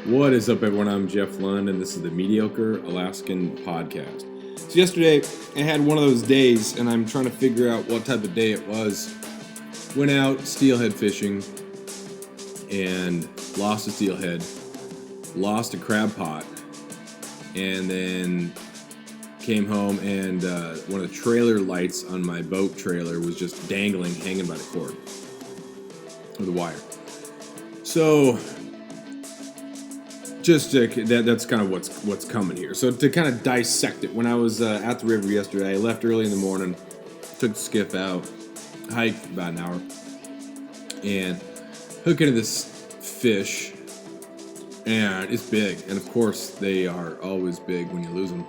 What is up, everyone? I'm Jeff Lund, and this is the Mediocre Alaskan Podcast. So yesterday, I had one of those days, and I'm trying to figure out what type of day it was. Went out steelhead fishing, and lost a steelhead, lost a crab pot, and then came home, and one of the trailer lights on my boat trailer was just dangling, hanging by the cord, or the wire. So that's kind of what's coming here. So to kind of dissect it, when I was at the river yesterday, I left early in the morning, took the skiff out, hiked about an hour, and hook into this fish, and it's big. And of course, they are always big when you lose them.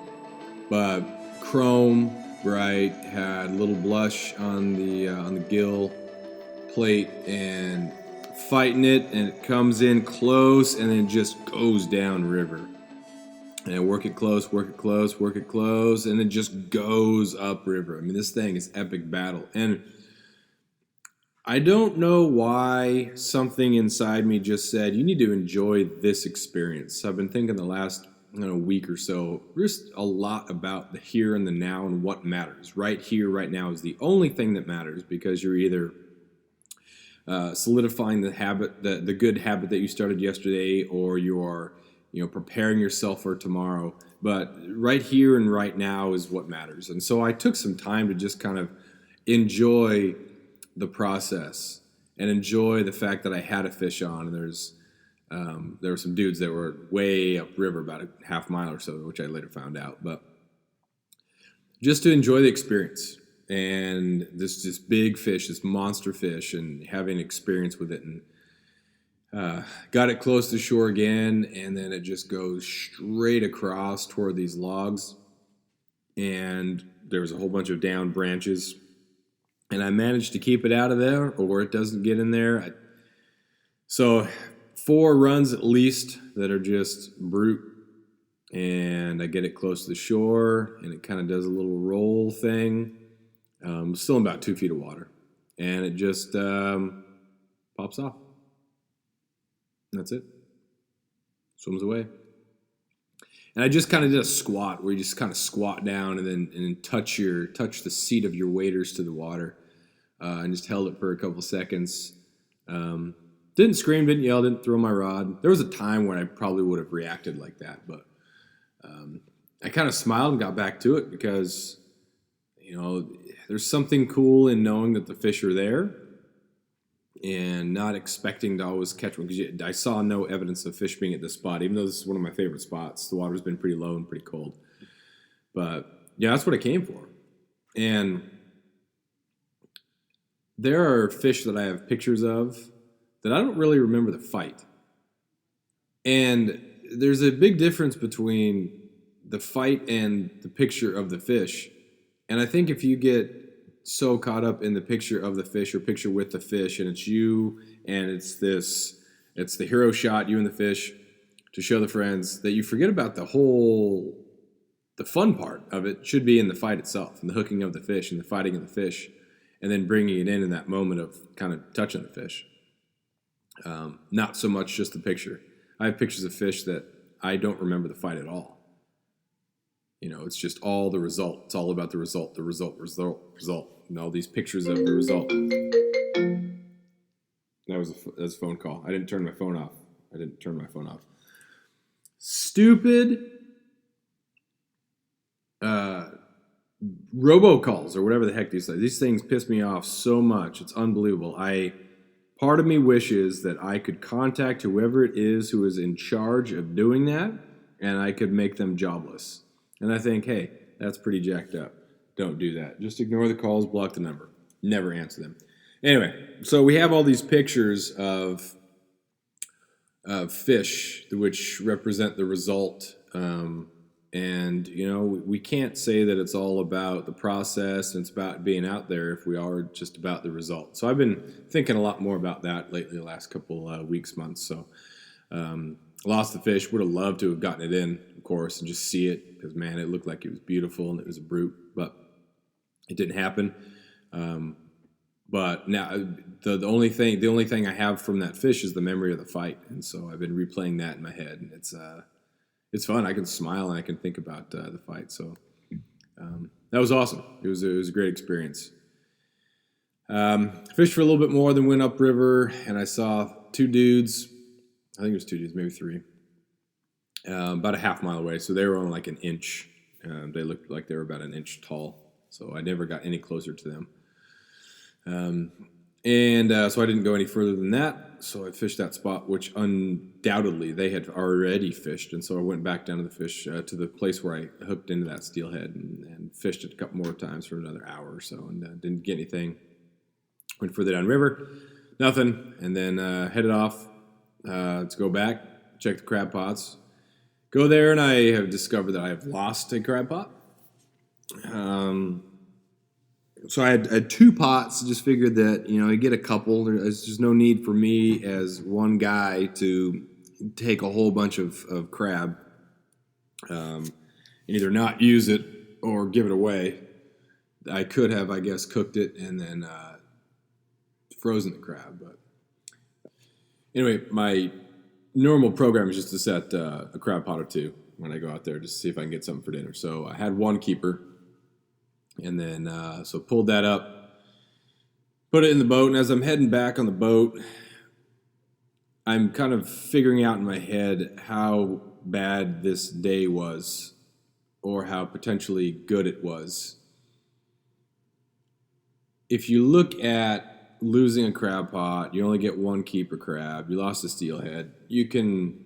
But chrome, bright, had a little blush on the gill plate, and fighting it, and it comes in close and then just goes down river. And I work it close, and it just goes up river. I mean, this thing is epic battle. And I don't know why something inside me just said, you need to enjoy this experience. I've been thinking the last week or so just a lot about the here and the now and what matters. Right here, right now is the only thing that matters, because you're either solidifying the habit, the good habit that you started yesterday, or you're preparing yourself for tomorrow. But right here and right now is what matters. And so I took some time to just kind of enjoy the process and enjoy the fact that I had a fish on. And there were some dudes that were way upriver, about a half mile or so, which I later found out. But just to enjoy the experience. And this big fish, this monster fish, and having experience with it, and got it close to shore again, and then it just goes straight across toward these logs, and there was a whole bunch of down branches, and I managed to keep it out of there, or it doesn't get in there. So 4 runs at least that are just brute, and I get it close to the shore, and it kind of does a little roll thing. Still in about 2 feet of water, and it just pops off. And that's it. Swims away. And I just kind of did a squat, where you just kind of squat down and then touch the seat of your waders to the water, and just held it for a couple seconds. Didn't scream, didn't yell, didn't throw my rod. There was a time when I probably would have reacted like that, but I kind of smiled and got back to it, because there's something cool in knowing that the fish are there and not expecting to always catch one. Because I saw no evidence of fish being at this spot, even though this is one of my favorite spots. The water's been pretty low and pretty cold. But yeah, that's what I came for. And there are fish that I have pictures of that I don't really remember the fight. And there's a big difference between the fight and the picture of the fish. And I think if you get so caught up in the picture of the fish, or picture with the fish, and it's you, and it's the hero shot, you and the fish, to show the friends, that you forget about the fun part of it should be in the fight itself, and the hooking of the fish, and the fighting of the fish, and then bringing it in that moment of kind of touching the fish. Not so much just the picture. I have pictures of fish that I don't remember the fight at all. It's just all the result. It's all about the result, and all these pictures of the result. That was a phone call. I didn't turn my phone off. Stupid robocalls, or whatever the heck these are. These things piss me off so much. It's unbelievable. Part of me wishes that I could contact whoever it is who is in charge of doing that, and I could make them jobless. And I think, hey, that's pretty jacked up. Don't do that. Just ignore the calls, block the number. Never answer them. Anyway, so we have all these pictures of fish which represent the result. And we can't say that it's all about the process and it's about being out there if we are just about the result. So I've been thinking a lot more about that lately, the last couple weeks, months. So lost the fish. Would have loved to have gotten it in, of course, and just see it, because, man, it looked like it was beautiful and it was a brute, but it didn't happen. But now the only thing I have from that fish is the memory of the fight, and so I've been replaying that in my head, and it's fun. I can smile and I can think about the fight. So that was awesome. It was a great experience. Fished for a little bit more, then went upriver, and I saw two dudes. I think it was two dudes, maybe three, about a half mile away. So they were only like an inch. They looked like they were about an inch tall. So I never got any closer to them. So I didn't go any further than that. So I fished that spot, which undoubtedly they had already fished. And so I went back down to to the place where I hooked into that steelhead and fished it a couple more times for another hour or so, and didn't get anything. Went further downriver, nothing, and then headed off to go back, check the crab pots. Go there, and I have discovered that I have lost a crab pot. So I had two pots. Just figured that, you get a couple. There's just no need for me as one guy to take a whole bunch of crab, either not use it or give it away. I could have, I guess, cooked it and then frozen the crab. But anyway, my normal program is just to set a crab pot or two when I go out there, just to see if I can get something for dinner. So I had one keeper. And then, so pulled that up, put it in the boat. And as I'm heading back on the boat, I'm kind of figuring out in my head how bad this day was, or how potentially good it was. If you look at losing a crab pot, you only get one keeper crab, you lost a steelhead, you can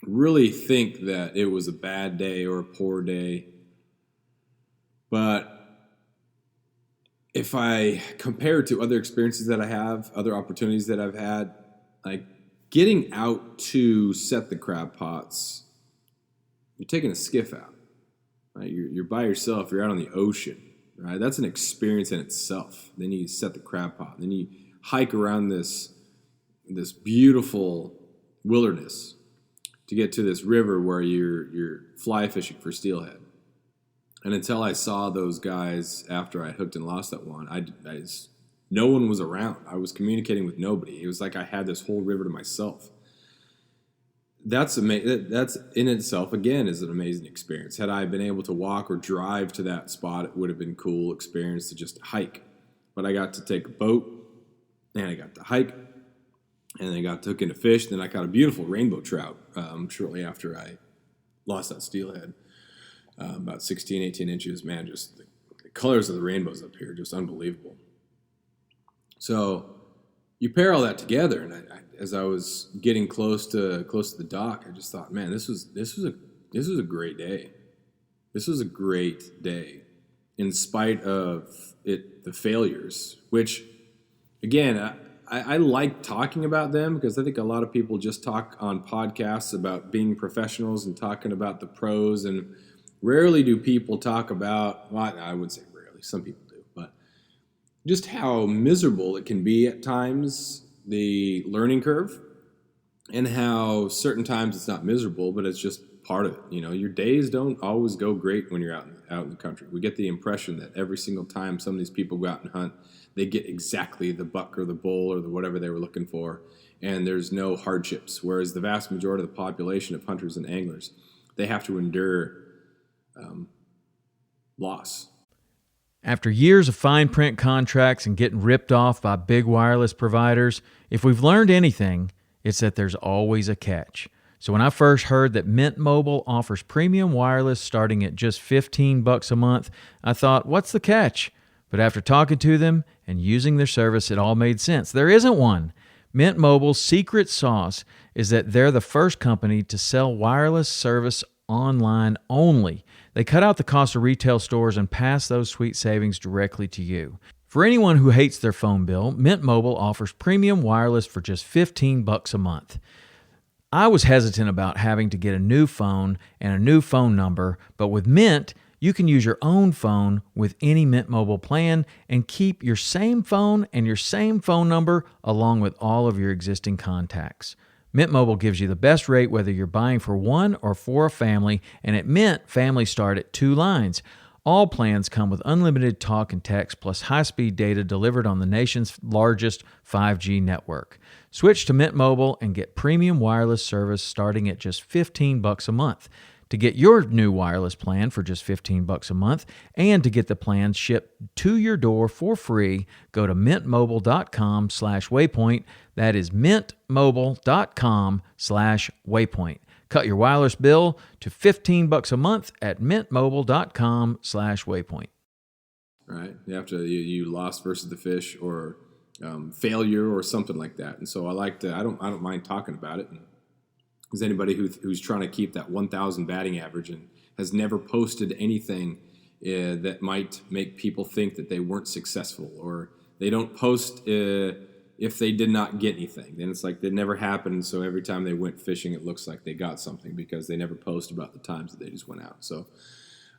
really think that it was a bad day or a poor day. But if I compare it to other experiences that I have, other opportunities that I've had, like getting out to set the crab pots, you're taking a skiff out, right? You're by yourself. You're out on the ocean, right? That's an experience in itself. Then you set the crab pot. Then you hike around this beautiful wilderness to get to this river where you're fly fishing for steelhead. And until I saw those guys after I hooked and lost that one, no one was around. I was communicating with nobody. It was like I had this whole river to myself. That's amazing. That's in itself, again, is an amazing experience. Had I been able to walk or drive to that spot, it would have been a cool experience to just hike. But I got to take a boat, and I got to hike, and I got to hook into fish. Then I caught a beautiful rainbow trout shortly after I lost that steelhead. About 16, 18 inches, man, just the colors of the rainbows up here, just unbelievable. So you pair all that together, and as I was getting close to the dock, I just thought, man, this was a great day. This was a great day, in spite of the failures, which, again, I like talking about them because I think a lot of people just talk on podcasts about being professionals and talking about the pros, and rarely do people talk about, well, I wouldn't say rarely, some people do, but just how miserable it can be at times, the learning curve, and how certain times it's not miserable, but it's just part of it. Your days don't always go great when you're out in the country. We get the impression that every single time some of these people go out and hunt, they get exactly the buck or the bull or the whatever they were looking for, and there's no hardships, whereas the vast majority of the population of hunters and anglers, they have to endure loss. After years of fine print contracts and getting ripped off by big wireless providers, if we've learned anything, it's that there's always a catch. So when I first heard that Mint Mobile offers premium wireless starting at just $15 a month, I thought, what's the catch? But after talking to them and using their service, it all made sense. There isn't one. Mint Mobile's secret sauce is that they're the first company to sell wireless service online only. They cut out the cost of retail stores and pass those sweet savings directly to you. For anyone who hates their phone bill, Mint Mobile offers premium wireless for just $15 a month. I was hesitant about having to get a new phone and a new phone number, but with Mint, you can use your own phone with any Mint Mobile plan and keep your same phone and your same phone number along with all of your existing contacts. Mint Mobile gives you the best rate whether you're buying for one or for a family, and at Mint, families start at 2 lines. All plans come with unlimited talk and text plus high-speed data delivered on the nation's largest 5G network. Switch to Mint Mobile and get premium wireless service starting at just $15 a month. To get your new wireless plan for just $15 a month and to get the plan shipped to your door for free, go to mintmobile.com/waypoint. That is mintmobile.com/waypoint. Cut your wireless bill to $15 a month at mintmobile.com/waypoint. Right? You lost versus the fish or failure or something like that. And so I don't mind talking about it. Because anybody who's trying to keep that 1,000 batting average and has never posted anything that might make people think that they weren't successful, or they don't post if they did not get anything, then it's like it never happened. So every time they went fishing, it looks like they got something because they never post about the times that they just went out. So,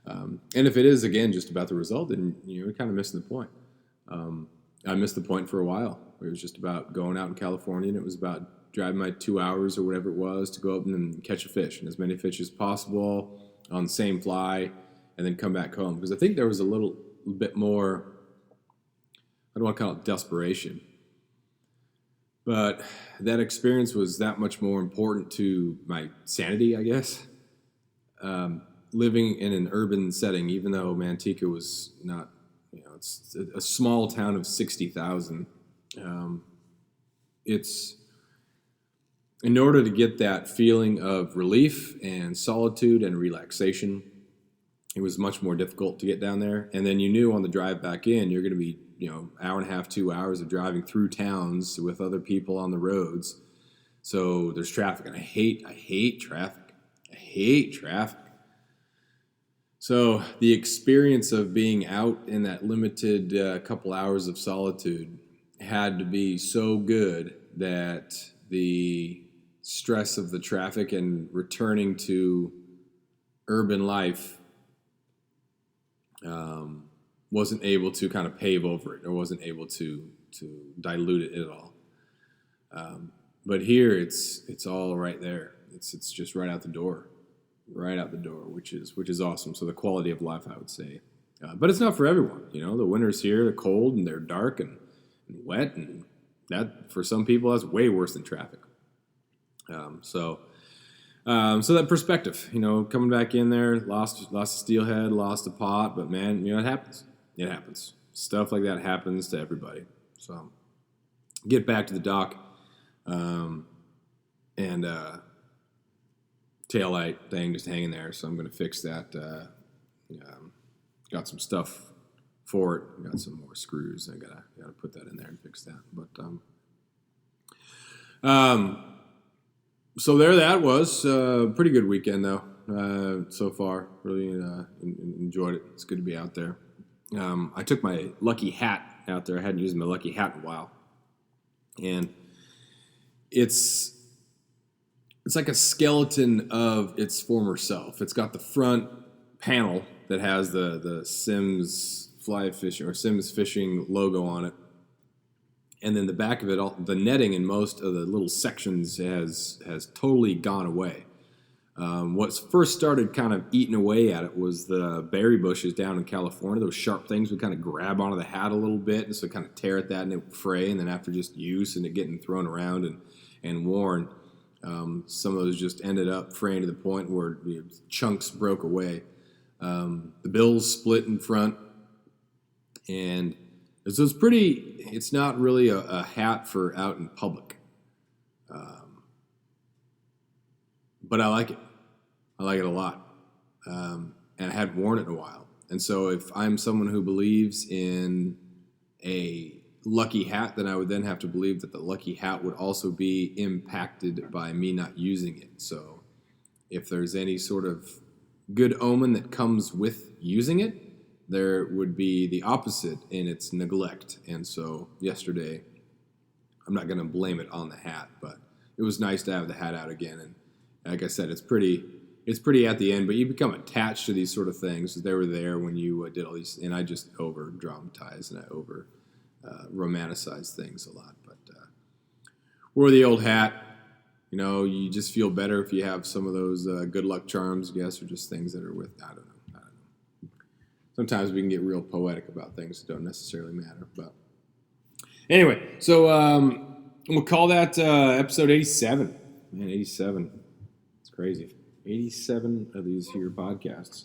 and if it is again just about the result, then you're kind of missing the point. I missed the point for a while. It was just about going out in California, and it was about driving my 2 hours or whatever it was to go up and catch a fish, and as many fish as possible on the same fly, and then come back home. Because I think there was a little bit more, I don't want to call it desperation, but that experience was that much more important to my sanity, I guess. Living in an urban setting, even though Manteca was not, it's a small town of 60,000. It's in order to get that feeling of relief and solitude and relaxation, it was much more difficult to get down there. And then you knew on the drive back in, you're going to be, hour and a half, 2 hours of driving through towns with other people on the roads. So there's traffic, and I hate traffic. I hate traffic. So the experience of being out in that limited couple hours of solitude had to be so good that the stress of the traffic and returning to urban life wasn't able to kind of pave over it, or wasn't able to dilute it at all. But here it's all right there. It's just right out the door, which is awesome. So the quality of life, I would say, but it's not for everyone. The winters here, they're cold and they're dark and wet, and that for some people that's way worse than traffic. So that perspective, coming back in there, lost a steelhead, lost a pot, but man, it happens. It happens. Stuff like that happens to everybody. So get back to the dock, and tail light thing just hanging there. So I'm going to fix that. Got some stuff for it. Got some more screws. I gotta put that in there and fix that. But so there that was a pretty good weekend though so far. Really enjoyed it. It's good to be out there. I took my lucky hat out there. I hadn't used my lucky hat in a while, and it's like a skeleton of its former self. It's got the front panel that has the Sims fly fishing or Sims fishing logo on it. And then the back of it, the netting in most of the little sections has totally gone away. What first started kind of eating away at it was the berry bushes down in California. Those sharp things would kind of grab onto the hat a little bit, and so kind of tear at that, and it would fray. And then after just use and it getting thrown around and worn, some of those just ended up fraying to the point where chunks broke away. The bills split in front, and so it's not really a hat for out in public. But I like it. I like it a lot. And I hadn't worn it in a while. And so if I'm someone who believes in a lucky hat, then I would then have to believe that the lucky hat would also be impacted by me not using it. So if there's any sort of good omen that comes with using it, there would be the opposite in its neglect. And so yesterday, I'm not going to blame it on the hat, but it was nice to have the hat out again. And like I said, it's pretty at the end, but you become attached to these sort of things. They were there when you did all these, and I just over dramatize and I over romanticize things a lot. But wore the old hat. You just feel better if you have some of those good luck charms, I guess, or just things that are with, I don't know. So sometimes we can get real poetic about things that don't necessarily matter. But anyway, so we'll call that episode 87. Man, 87. It's crazy. 87 of these here podcasts.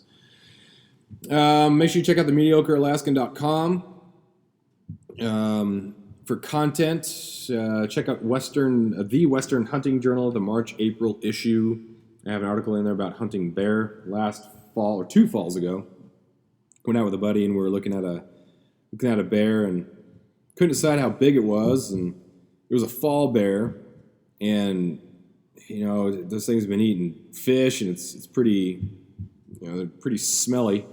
Make sure you check out the mediocrealaskan.com. For content, check out the Western Hunting Journal, the March-April issue. I have an article in there about hunting bear last fall, or 2 falls ago. Went out with a buddy and we were looking at a bear and couldn't decide how big it was. And it was a fall bear, and those things have been eating fish, and it's pretty, they're pretty smelly.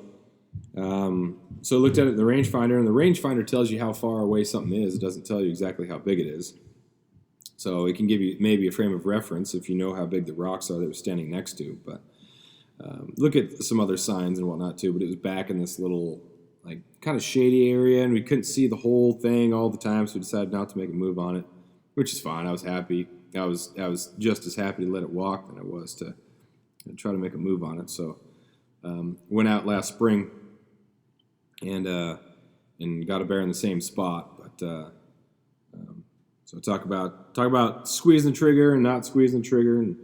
So I looked at it in the rangefinder, and the rangefinder tells you how far away something is. It doesn't tell you exactly how big it is. So it can give you maybe a frame of reference if you know how big the rocks are that we're standing next to. But look at some other signs and whatnot too. But it was back in this little, like, kind of shady area, and we couldn't see the whole thing all the time, so we decided not to make a move on it, which is fine. I was happy. I was just as happy to let it walk than I was to try to make a move on it. So went out last spring and got a bear in the same spot. But so talk about squeezing the trigger and not squeezing the trigger, and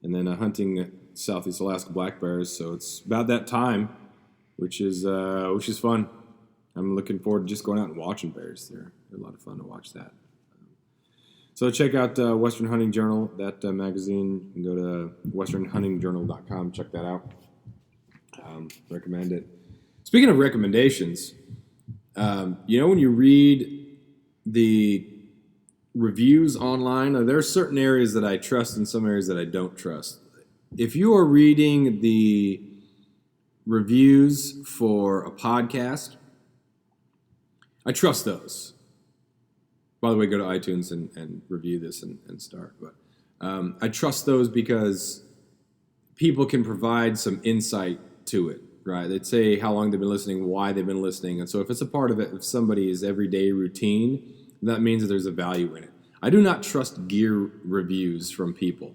then hunting Southeast Alaska black bears. So it's about that time, which is fun. I'm looking forward to just going out and watching bears. They're a lot of fun to watch that. So check out Western Hunting Journal, that magazine. You can go to westernhuntingjournal.com, check that out. Recommend it. Speaking of recommendations, when you read the reviews online, there are certain areas that I trust and some areas that I don't trust. If you are reading the reviews for a podcast, I trust those. By the way, go to iTunes and review this and start. But I trust those because people can provide some insight to it, right? They'd say how long they've been listening, why they've been listening. And so if it's a part of it, if somebody's everyday routine, that means that there's a value in it. I do not trust gear reviews from people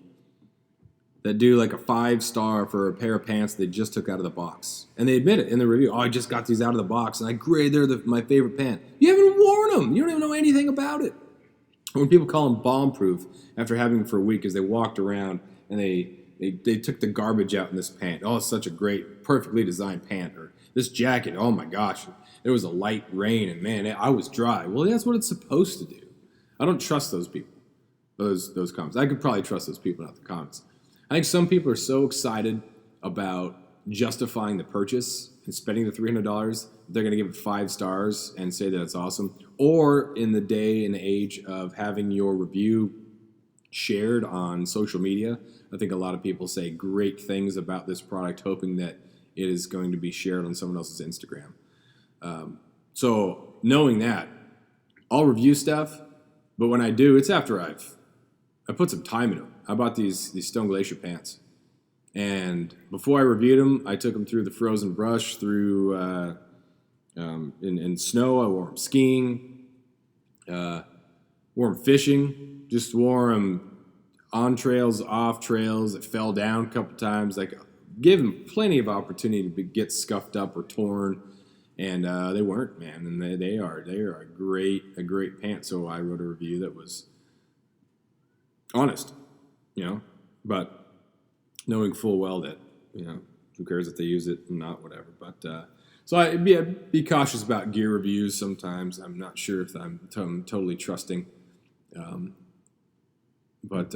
that do like a 5-star for a pair of pants they just took out of the box. And they admit it in the review. Oh, I just got these out of the box, and they're my favorite pant. You haven't worn them. You don't even know anything about it. When people call them bomb-proof after having them for a week, because they walked around and they took the garbage out in this pant. Oh, it's such a great, perfectly designed pant. Or this jacket, oh my gosh, there was a light rain, and man, I was dry. Well, that's what it's supposed to do. I don't trust those people, those comments. I could probably trust those people, not the comments. I think some people are so excited about justifying the purchase and spending the $300, they're going to give it 5 stars and say that it's awesome. Or in the day and age of having your review shared on social media, I think a lot of people say great things about this product, hoping that it is going to be shared on someone else's Instagram. So knowing that, I'll review stuff, but when I do, it's after I put some time into them. I bought these Stone Glacier pants, and before I reviewed them, I took them through the frozen brush, through in snow. I wore them skiing, wore them fishing, just wore them on trails, off trails. It fell down a couple times. Like, give them plenty of opportunity to get scuffed up or torn, and they weren't, man. And they are a great pant. So I wrote a review that was honest, but knowing full well that, who cares if they use it and not, whatever. But so I'd be cautious about gear reviews sometimes. I'm not sure if I'm totally trusting. But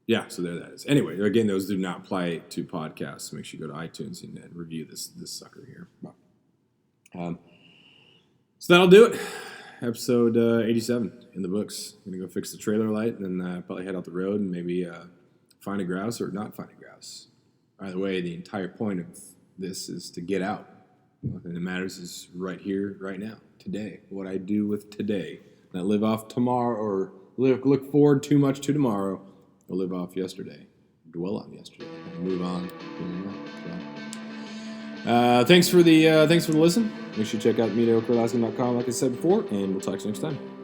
yeah, so there that is. Anyway, again, those do not apply to podcasts. Make sure you go to iTunes and review this sucker here. So that'll do it. Episode 87 in the books. I'm going to go fix the trailer light and then probably head out the road and maybe find a grouse or not find a grouse. By the way, the entire point of this is to get out. The only thing that matters is right here, right now, today. What I do with today. Not live off tomorrow or look forward too much to tomorrow, or live off yesterday. Dwell on yesterday. Move on. Thanks for the listen. Make sure you check out mediocrealaskan.com, like I said before, and we'll talk to you next time.